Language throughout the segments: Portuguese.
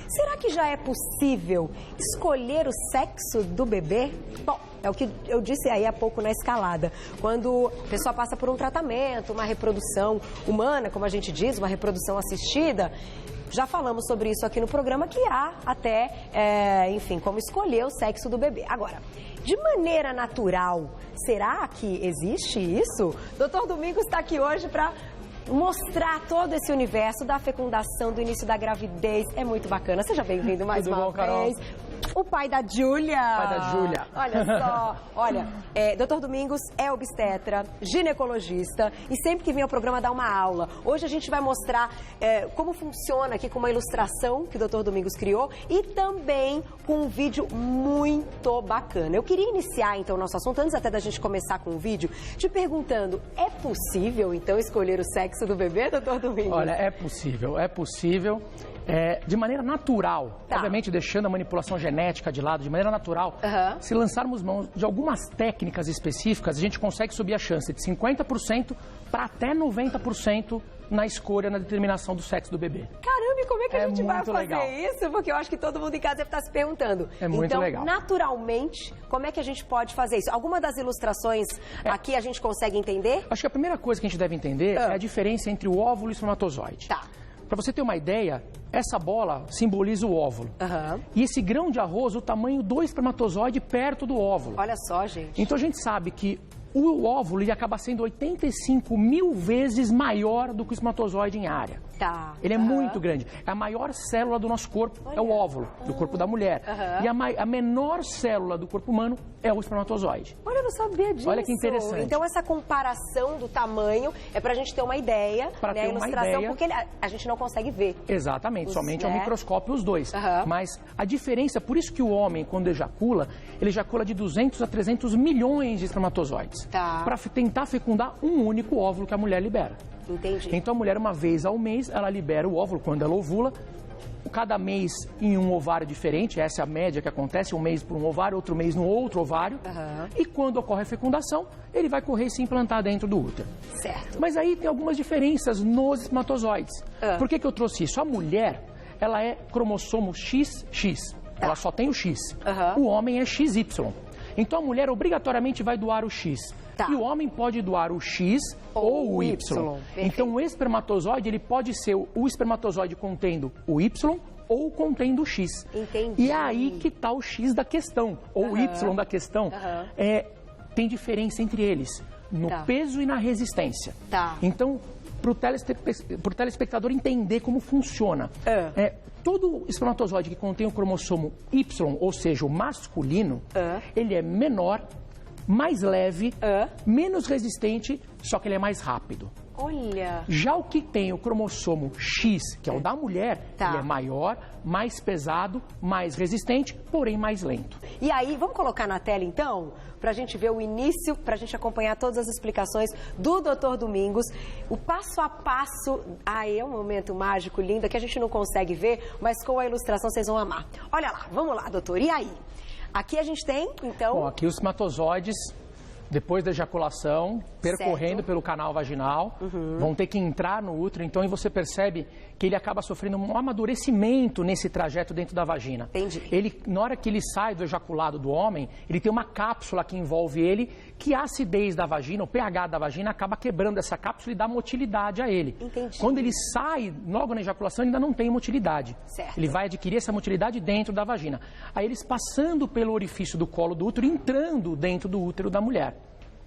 Será que já é possível escolher o sexo do bebê? Bom, é o que eu disse aí há pouco na escalada. Quando a pessoa passa por um tratamento, uma reprodução humana, como a gente diz, uma reprodução assistida, já falamos sobre isso aqui no programa, que há até, enfim, como escolher o sexo do bebê. Agora, de maneira natural, será que existe isso? Doutor Domingos está aqui hoje para mostrar todo esse universo da fecundação, do início da gravidez. É muito bacana. Seja bem-vindo mais uma vez. O pai da Júlia. Pai da Júlia. Olha só. Olha, doutor Domingos é obstetra, ginecologista e sempre que vem ao programa dá uma aula. Hoje a gente vai mostrar como funciona aqui com uma ilustração que o doutor Domingos criou e também com um vídeo muito bacana. Eu queria iniciar então o nosso assunto, antes até da gente começar com o vídeo, te perguntando, é possível então escolher o sexo do bebê, doutor Domingos? Olha, é possível. De maneira natural, obviamente deixando a manipulação genética de lado, de maneira natural, se lançarmos mão de algumas técnicas específicas, a gente consegue subir a chance de 50% para até 90% na escolha, na determinação do sexo do bebê. Caramba, e como é que a gente vai fazer isso? Porque eu acho que todo mundo em casa deve estar se perguntando. É muito legal. Então, naturalmente, como é que a gente pode fazer isso? Alguma das ilustrações aqui a gente consegue entender? Acho que a primeira coisa que a gente deve entender é a diferença entre o óvulo e o espermatozoide. Tá. Para você ter uma ideia, essa bola simboliza o óvulo. E esse grão de arroz, o tamanho do espermatozoide perto do óvulo. Olha só, gente. Então a gente sabe que o óvulo ele acaba sendo 85 mil vezes maior do que o espermatozoide em área. Tá. Ele é muito grande. A maior célula do nosso corpo é o óvulo, do corpo da mulher. E a menor célula do corpo humano é o espermatozoide. Olha, eu não sabia disso. Olha que interessante. Então essa comparação do tamanho é pra gente ter uma ideia, pra ter a ilustração, uma ideia, porque a gente não consegue ver. Exatamente, somente ao microscópio os dois. Mas a diferença, por isso que o homem, quando ejacula, ele ejacula de 200 a 300 milhões de espermatozoides. Para tentar fecundar um único óvulo que a mulher libera. Entendi. Então a mulher, uma vez ao mês, ela libera o óvulo quando ela ovula. Cada mês em um ovário diferente, essa é a média que acontece, um mês por um ovário, outro mês no outro ovário. E quando ocorre a fecundação, ele vai correr e se implantar dentro do útero. Certo. Mas aí tem algumas diferenças nos espermatozoides. Por que eu trouxe isso? A mulher, ela é cromossomo XX. Ela só tem o X. O homem é XY. Então a mulher obrigatoriamente vai doar o X. E o homem pode doar o X ou o Y. Então o espermatozoide, ele pode ser o espermatozoide contendo o Y ou contendo o X. Entendi. E é aí que está o X da questão, ou o Y da questão. Tem diferença entre eles, no peso e na resistência. Então, para o telespectador entender como funciona, todo espermatozoide que contém o cromossomo Y, ou seja, o masculino, ele é menor, mais leve, menos resistente, só que ele é mais rápido. Olha! Já o que tem o cromossomo X, que é o da mulher, ele é maior, mais pesado, mais resistente, porém mais lento. E aí, vamos colocar na tela então, pra gente ver o início, pra gente acompanhar todas as explicações do Dr. Domingos, o passo a passo. É um momento mágico, lindo, que a gente não consegue ver, mas com a ilustração vocês vão amar. Olha lá, vamos lá, doutor, e aí? Aqui a gente tem, então... Bom, aqui os espermatozoides, depois da ejaculação, percorrendo pelo canal vaginal, vão ter que entrar no útero, então aí você percebe que ele acaba sofrendo um amadurecimento nesse trajeto dentro da vagina. Entendi. Na hora que ele sai do ejaculado do homem, ele tem uma cápsula que envolve ele, que a acidez da vagina, o pH da vagina, acaba quebrando essa cápsula e dá motilidade a ele. Entendi. Quando ele sai, logo na ejaculação, ele ainda não tem motilidade. Certo. Ele vai adquirir essa motilidade dentro da vagina. Aí eles passando pelo orifício do colo do útero, entrando dentro do útero da mulher.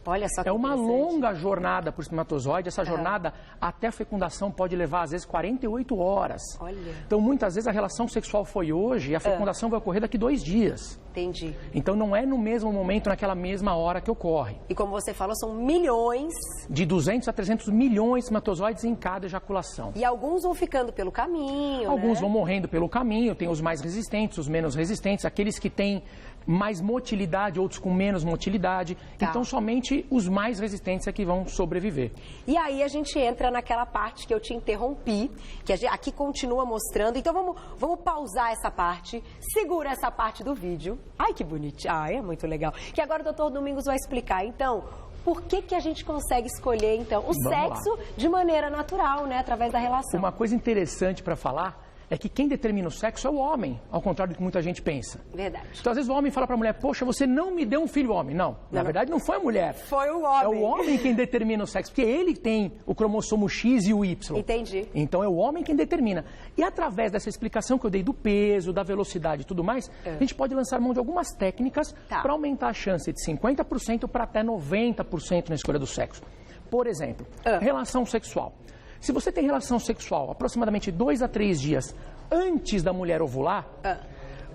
Olha só que é uma longa jornada para o espermatozoide. Essa jornada até a fecundação pode levar, às vezes, 48 horas. Olha. Então, muitas vezes, a relação sexual foi hoje e a fecundação vai ocorrer daqui 2 dias. Entendi. Então, não é no mesmo momento, naquela mesma hora que ocorre. E como você falou, são milhões... De 200 a 300 milhões de espermatozoides em cada ejaculação. E alguns vão ficando pelo caminho, Alguns vão morrendo pelo caminho, tem os mais resistentes, os menos resistentes, aqueles que têm mais motilidade, outros com menos motilidade. Então, somente os mais resistentes é que vão sobreviver. E aí a gente entra naquela parte que eu te interrompi, que aqui continua mostrando. Então, vamos pausar essa parte, segura essa parte do vídeo. Ai, que bonitinho. Ai, é muito legal. Que agora o doutor Domingos vai explicar. Então, por que a gente consegue escolher, então, o sexo de maneira natural, né, através da relação? Uma coisa interessante para falar é que quem determina o sexo é o homem, ao contrário do que muita gente pensa. Verdade. Então, às vezes, o homem fala para a mulher, poxa, você não me deu um filho homem. Não, na verdade, não foi a mulher. Foi o homem. É o homem quem determina o sexo, porque ele tem o cromossomo X e o Y. Entendi. Então, é o homem quem determina. E através dessa explicação que eu dei do peso, da velocidade e tudo mais, a gente pode lançar mão de algumas técnicas para aumentar a chance de 50% para até 90% na escolha do sexo. Por exemplo, relação sexual. Se você tem relação sexual aproximadamente 2 a 3 dias antes da mulher ovular,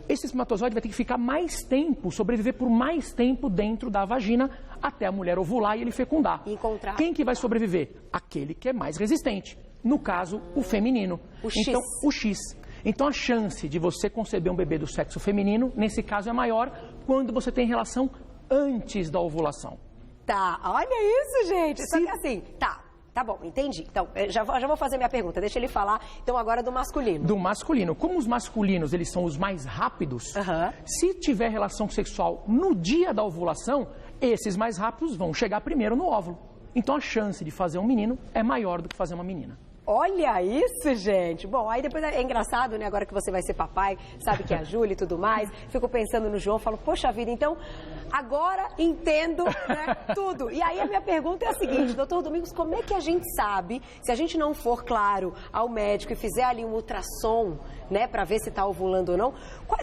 esse espermatozoide vai ter que ficar mais tempo, sobreviver por mais tempo dentro da vagina até a mulher ovular e ele fecundar. Quem que vai sobreviver? Aquele que é mais resistente. No caso, o feminino. Então, o X. Então, a chance de você conceber um bebê do sexo feminino, nesse caso, é maior quando você tem relação antes da ovulação. Tá, olha isso, gente. Só que assim, tá bom, entendi. Então, já vou fazer minha pergunta. Deixa ele falar, então, agora do masculino. Do masculino. Como os masculinos, eles são os mais rápidos, se tiver relação sexual no dia da ovulação, esses mais rápidos vão chegar primeiro no óvulo. Então, a chance de fazer um menino é maior do que fazer uma menina. Olha isso, gente. Bom, aí depois é engraçado, né? Agora que você vai ser papai, sabe que é a Júlia e tudo mais. Fico pensando no João, falo, poxa vida, então agora entendo, né, tudo. E aí a minha pergunta é a seguinte, doutor Domingos, como é que a gente sabe, se a gente não for claro ao médico e fizer ali um ultrassom, né, para ver se está ovulando ou não,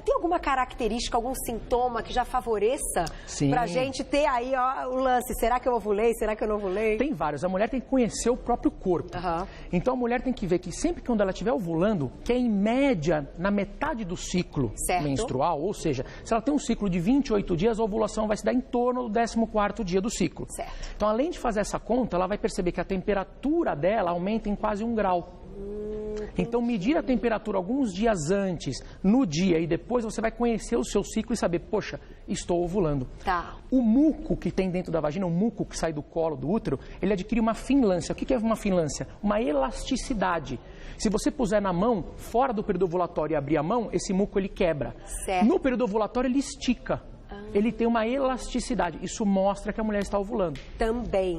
tem alguma característica, algum sintoma que já favoreça pra gente ter aí o lance, será que eu ovulei, será que eu não ovulei? Tem vários, a mulher tem que conhecer o próprio corpo. Então a mulher tem que ver que sempre quando ela estiver ovulando, que é em média na metade do ciclo menstrual, ou seja, se ela tem um ciclo de 28 dias, a ovulação vai se dar em torno do 14º dia do ciclo. Então, além de fazer essa conta, ela vai perceber que a temperatura dela aumenta em quase 1 grau. Então, medir a temperatura alguns dias antes, no dia, e depois você vai conhecer o seu ciclo e saber, poxa, estou ovulando. O muco que tem dentro da vagina, o muco que sai do colo, do útero, ele adquire uma finlância. O que é uma finlância? Uma elasticidade. Se você puser na mão, fora do período ovulatório e abrir a mão, esse muco ele quebra. No período ovulatório ele estica. Ele tem uma elasticidade. Isso mostra que a mulher está ovulando.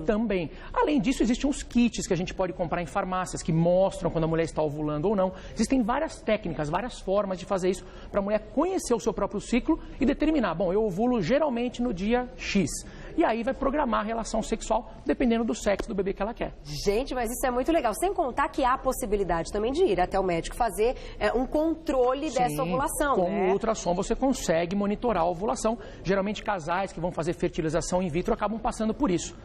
Também. Além disso, existem uns kits que a gente pode comprar em farmácias que mostram quando a mulher está ovulando ou não. Existem várias técnicas, várias formas de fazer isso para a mulher conhecer o seu próprio ciclo e determinar, bom, eu ovulo geralmente no dia X. E aí vai programar a relação sexual dependendo do sexo do bebê que ela quer. Gente, mas isso é muito legal. Sem contar que há a possibilidade também de ir até o médico fazer um controle dessa ovulação. Com o ultrassom você consegue monitorar a ovulação. Geralmente casais que vão fazer fertilização in vitro acabam passando por isso.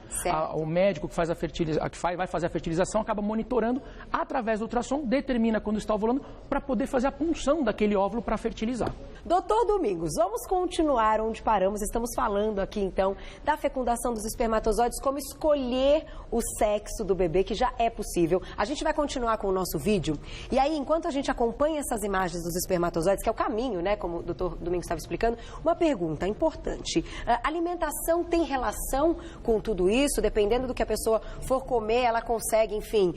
O médico que vai fazer a fertilização acaba monitorando através do ultrassom, determina quando está ovulando para poder fazer a punção daquele óvulo para fertilizar. Doutor Domingos, vamos continuar onde paramos. Estamos falando aqui então da fecundação dos espermatozoides, como escolher o sexo do bebê, que já é possível. A gente vai continuar com o nosso vídeo. E aí, enquanto a gente acompanha essas imagens dos espermatozoides, que é o caminho, né, como o doutor Domingos estava explicando, uma pergunta importante. A alimentação tem relação com tudo isso? Dependendo do que a pessoa for comer, ela consegue, enfim,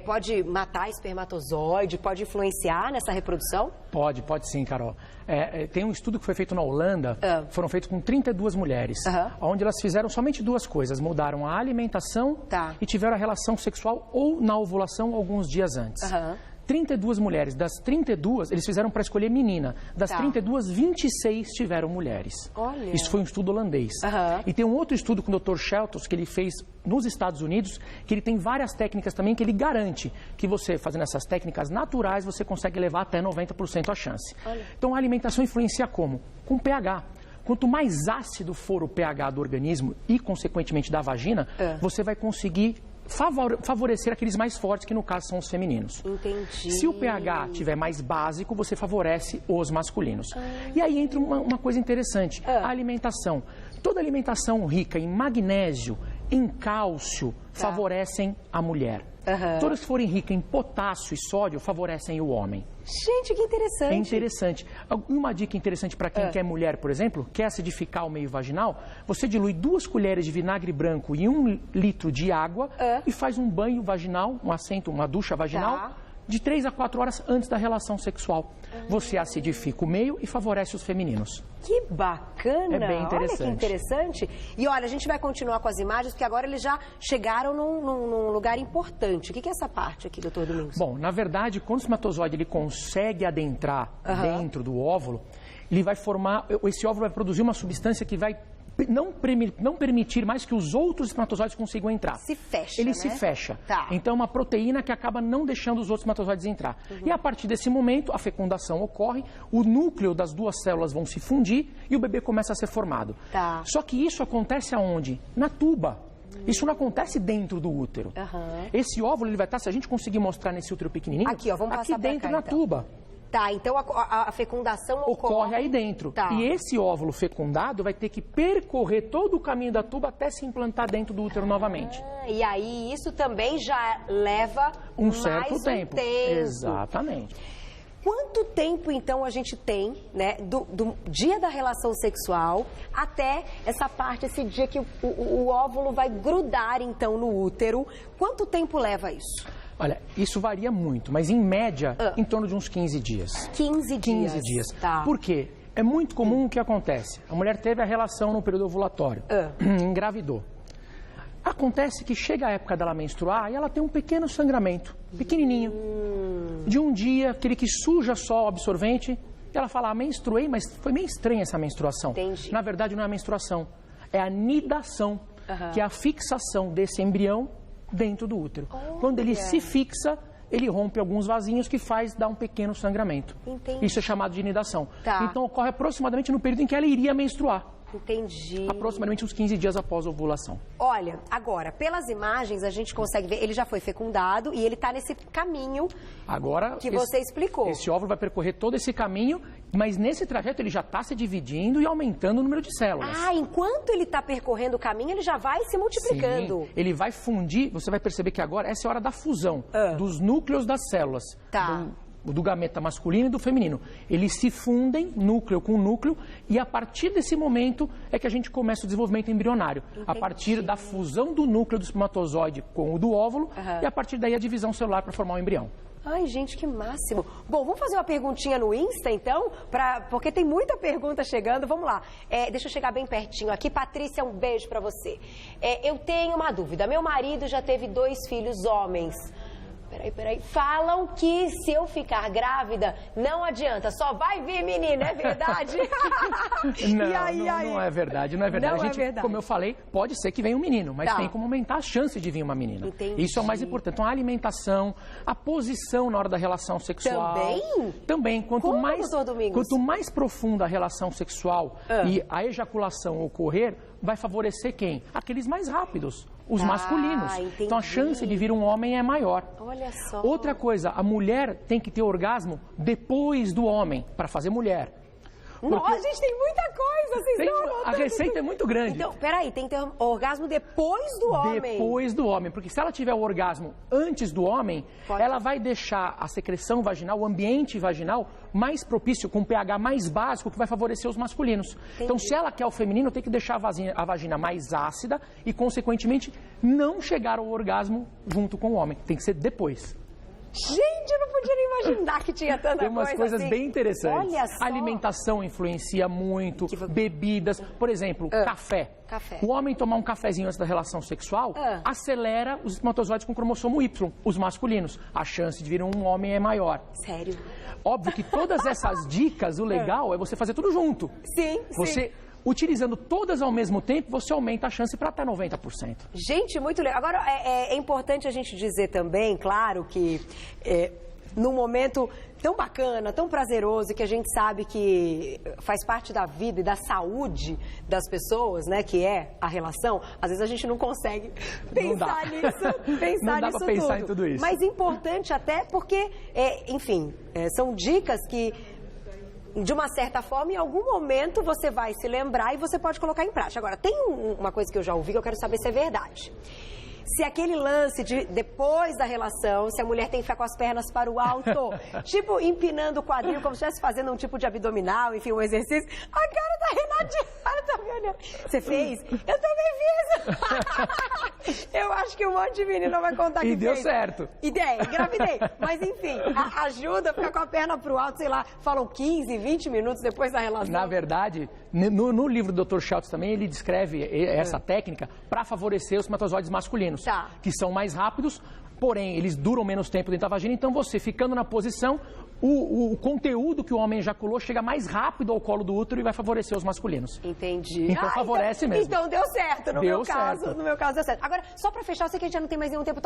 pode matar espermatozoide, pode influenciar nessa reprodução? Pode sim, Carol. Tem um estudo que foi feito na Holanda, foram feitos com 32 mulheres, onde elas fizeram somente 2 coisas, mudaram a alimentação e tiveram a relação sexual ou na ovulação alguns dias antes. 32 mulheres, das 32, eles fizeram para escolher menina. Das 32, 26 tiveram mulheres. Olha. Isso foi um estudo holandês. E tem um outro estudo com o Dr. Sheltos, que ele fez nos Estados Unidos, que ele tem várias técnicas também, que ele garante que você, fazendo essas técnicas naturais, você consegue levar até 90% a chance. Olha. Então, a alimentação influencia como? Com pH. Quanto mais ácido for o pH do organismo e, consequentemente, da vagina, você vai conseguir favorecer aqueles mais fortes, que no caso são os femininos. Entendi. Se o pH tiver mais básico, você favorece os masculinos. E aí entra uma coisa interessante, a alimentação. Toda alimentação rica em magnésio, em cálcio, favorecem a mulher. Todas que forem ricas em potássio e sódio favorecem o homem. Gente, que interessante. É interessante. Uma dica interessante para quem quer mulher, por exemplo, quer acidificar o meio vaginal, você dilui 2 colheres de vinagre branco em 1 litro de água e faz um banho vaginal, uma ducha vaginal, de 3 a 4 horas antes da relação sexual. Você acidifica o meio e favorece os femininos. Que bacana! É bem interessante. Olha que interessante. E olha, a gente vai continuar com as imagens, porque agora eles já chegaram num lugar importante. O que é essa parte aqui, doutor Domingos? Bom, na verdade, quando o espermatozoide ele consegue adentrar dentro do óvulo, ele vai formar, esse óvulo vai produzir uma substância que vai não permitir mais que os outros espermatozoides consigam entrar. Se fecha, Ele né? se fecha. Tá. Então, é uma proteína que acaba não deixando os outros espermatozoides entrar. E a partir desse momento, a fecundação ocorre, o núcleo das duas células vão se fundir e o bebê começa a ser formado. Tá. Só que isso acontece aonde? Na tuba. Isso não acontece dentro do útero. Esse óvulo ele vai estar, se a gente conseguir mostrar nesse útero pequenininho, aqui, ó, vamos passar aqui dentro pra cá, na então. tuba. Tá, então a fecundação Ocorre aí dentro. Tá. E esse óvulo fecundado vai ter que percorrer todo o caminho da tuba até se implantar dentro do útero novamente. E aí isso também já leva Um mais certo tempo. tempo. Exatamente. Quanto tempo, então, a gente tem, né, do dia da relação sexual até essa parte, esse dia que o óvulo vai grudar, então, no útero? Quanto tempo leva isso? Olha, isso varia muito, mas em média, em torno de uns 15 dias. 15 dias. 15 dias. Tá. Por quê? É muito comum o que acontece. A mulher teve a relação no período ovulatório, engravidou. Acontece que chega a época dela menstruar e ela tem um pequeno sangramento, pequenininho. De um dia, aquele que suja só o absorvente, e ela fala, menstruei, mas foi meio estranha essa menstruação. Entendi. Na verdade, não é a menstruação, é a nidação, que é a fixação desse embrião dentro do útero. Quando ele se fixa, ele rompe alguns vasinhos que dar um pequeno sangramento. Entendi. Isso é chamado de nidação. Tá. Então ocorre aproximadamente no período em que ela iria menstruar. Entendi. Aproximadamente uns 15 dias após a ovulação. Olha, agora, pelas imagens a gente consegue ver, ele já foi fecundado e ele está nesse caminho Agora, que você explicou. Esse óvulo vai percorrer todo esse caminho, mas nesse trajeto ele já está se dividindo e aumentando o número de células. Ah, enquanto ele está percorrendo o caminho, ele já vai se multiplicando. Sim, ele vai fundir, você vai perceber que agora essa é a hora da fusão dos núcleos das células. Tá. Do gameta masculino e do feminino. Eles se fundem, núcleo com núcleo, e a partir desse momento é que a gente começa o desenvolvimento embrionário. Entendi. A partir da fusão do núcleo do espermatozoide com o do óvulo, e a partir daí a divisão celular para formar o embrião. Ai, gente, que máximo. Bom, vamos fazer uma perguntinha no Insta, então, porque tem muita pergunta chegando. Vamos lá. Deixa eu chegar bem pertinho aqui. Patrícia, um beijo pra você. Eu tenho uma dúvida. Meu marido já teve 2 filhos homens. Peraí. Falam que se eu ficar grávida, não adianta, só vai vir menina, é verdade? Não é verdade, não é verdade. Não a gente, é verdade. como eu falei, pode ser que venha um menino, mas Tá. tem como aumentar a chance de vir uma menina. Entendi. Isso é o mais importante. Então, a alimentação, a posição na hora da relação sexual. Também? Também. Como, doutor Domingos? Quanto mais profunda a relação sexual e a ejaculação ocorrer, vai favorecer quem? Aqueles mais rápidos. Os masculinos. Entendi. Então a chance de vir um homem é maior. Olha só. Outra coisa, a mulher tem que ter orgasmo depois do homem, para fazer mulher. Nossa, gente, tem muita coisa, vocês não A anotando receita tudo. é muito grande. Então, peraí, tem que ter orgasmo depois do homem. Depois do homem, porque se ela tiver o orgasmo antes do homem, ela vai deixar a secreção vaginal, o ambiente vaginal, mais propício, com um pH mais básico, que vai favorecer os masculinos. Entendi. Então, se ela quer o feminino, tem que deixar a vagina mais ácida e, consequentemente, não chegar ao orgasmo junto com o homem. Tem que ser depois. Gente, eu não podia nem imaginar que tinha tanta coisa. Tem umas coisas assim. bem interessantes. Olha só. A alimentação influencia muito, bebidas, por exemplo, café. O homem tomar um cafezinho antes da relação sexual acelera os espermatozoides com cromossomo Y, os masculinos. A chance de vir um homem é maior. Sério? Óbvio que todas essas dicas, o legal é você fazer tudo junto. Sim, Você, utilizando todas ao mesmo tempo, você aumenta a chance para até 90%. Gente, muito legal. Agora, é importante a gente dizer também, claro, que num momento tão bacana, tão prazeroso, que a gente sabe que faz parte da vida e da saúde das pessoas, né, que é a relação, às vezes a gente não consegue pensar nisso, Não dá pra pensar em tudo isso. Mas importante até porque, enfim, são dicas que, de uma certa forma, em algum momento você vai se lembrar e você pode colocar em prática. Agora, tem uma coisa que eu já ouvi que eu quero saber se é verdade. se aquele lance de depois da relação, se a mulher tem que ficar com as pernas para o alto, tipo empinando o quadril, como se estivesse fazendo um tipo de abdominal, enfim, um exercício. A cara da Renatinha tá me olhando. Você fez? Eu também fiz. Eu acho que um monte de menina vai contar que fez. E deu certo. Ideia, engravidei. Mas enfim, ajuda a ficar com a perna pro alto, sei lá, falam 15, 20 minutos depois da relação. Na verdade, no livro do Dr. Schultz também, ele descreve essa técnica para favorecer os espermatozoides masculinos, que são mais rápidos, porém, eles duram menos tempo dentro da vagina, então você ficando na posição, o conteúdo que o homem ejaculou chega mais rápido ao colo do útero e vai favorecer os masculinos. Entendi. Então favorece mesmo. Então deu certo, no meu caso deu certo. Agora, só pra fechar, eu sei que a gente já não tem mais nenhum tempo.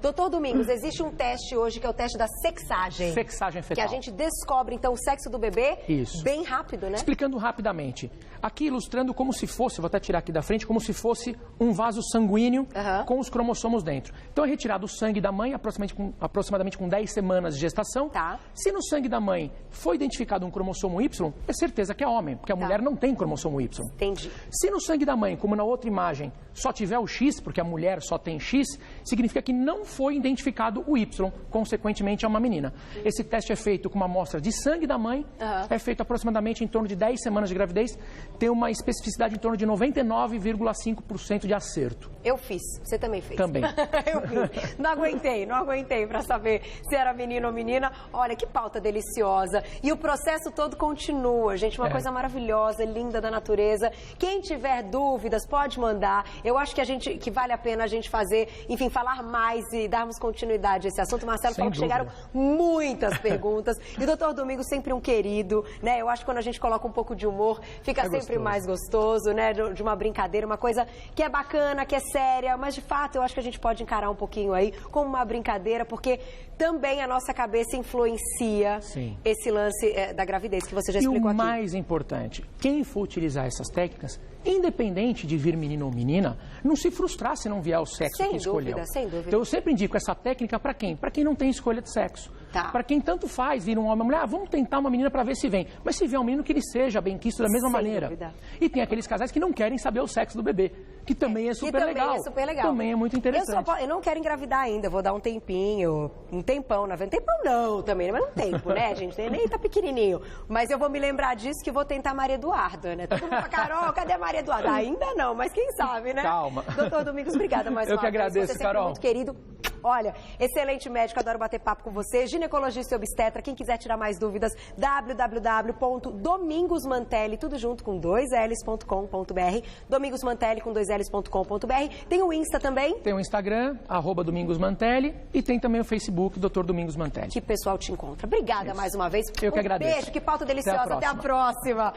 Doutor Domingos, existe um teste hoje que é o teste da sexagem. Sexagem fetal. Que a gente descobre, então, o sexo do bebê bem rápido, né? Explicando rapidamente. Aqui ilustrando como se fosse, vou até tirar aqui da frente, como se fosse um vaso sanguíneo com os cromossomos dentro. Então é retirado o sangue da mãe, aproximadamente com 10 semanas de gestação. Se no sangue da mãe foi identificado um cromossomo Y, é certeza que é homem, porque a mulher não tem cromossomo Y. Entendi. Se no sangue da mãe, como na outra imagem, só tiver o X, porque a mulher só tem X, significa que não foi identificado o Y, consequentemente é uma menina. Esse teste é feito com uma amostra de sangue da mãe, é feito aproximadamente em torno de 10 semanas de gravidez, tem uma especificidade em torno de 99,5% de acerto. Eu fiz, você também fez. Também. Eu fiz. Não aguentei para saber se era menino ou menina. Olha, que pauta deliciosa. E o processo todo continua, gente. Uma coisa maravilhosa, linda da natureza. Quem tiver dúvidas, pode mandar. Eu acho que vale a pena a gente fazer, enfim, falar mais e darmos continuidade a esse assunto. Marcelo falou que chegaram muitas perguntas. E o doutor Domingos sempre um querido, né? Eu acho que quando a gente coloca um pouco de humor, fica sempre mais gostoso, né? De uma brincadeira, uma coisa que é bacana, que é séria, mas de fato eu acho que a gente pode encarar um pouquinho aí como uma brincadeira, porque também a nossa cabeça influencia esse lance da gravidez que você já explicou aqui. E o mais importante, quem for utilizar essas técnicas, independente de vir menino ou menina, não se frustrar se não vier o sexo que escolheu. Sem dúvida. Então eu sempre indico essa técnica para quem? Para quem não tem escolha de sexo. Para quem tanto faz vir um homem ou uma mulher, vamos tentar uma menina para ver se vem. Mas se vier um menino, que ele seja benquisto da mesma maneira. Dúvida. E tem aqueles casais que não querem saber o sexo do bebê, que também é super legal. Também é muito interessante. Eu não quero engravidar ainda, vou dar um tempinho, um tempão, na verdade. Tempão não também, mas um tempo, né, gente? Nem tá pequenininho. Mas eu vou me lembrar disso que vou tentar Maria Eduarda, né? Todo mundo fala, Carol, cadê a Maria Eduarda? Ainda não, mas quem sabe, né? Calma. Doutor Domingos, obrigada mais uma vez. Eu que agradeço, você Carol. Muito querido. Olha, excelente médico, adoro bater papo com você. Ginecologista e obstetra, quem quiser tirar mais dúvidas, www.domingosmantelli, tudo junto com 2ls.com.br, domingosmantelli com 2ls.com.br. Tem o Insta também? Tem o Instagram, @domingosmantelli, e tem também o Facebook, Dr. Domingos Mantelli. Que pessoal te encontra. Obrigada mais uma vez. Eu que agradeço. Beijo, que pauta deliciosa. Até a próxima.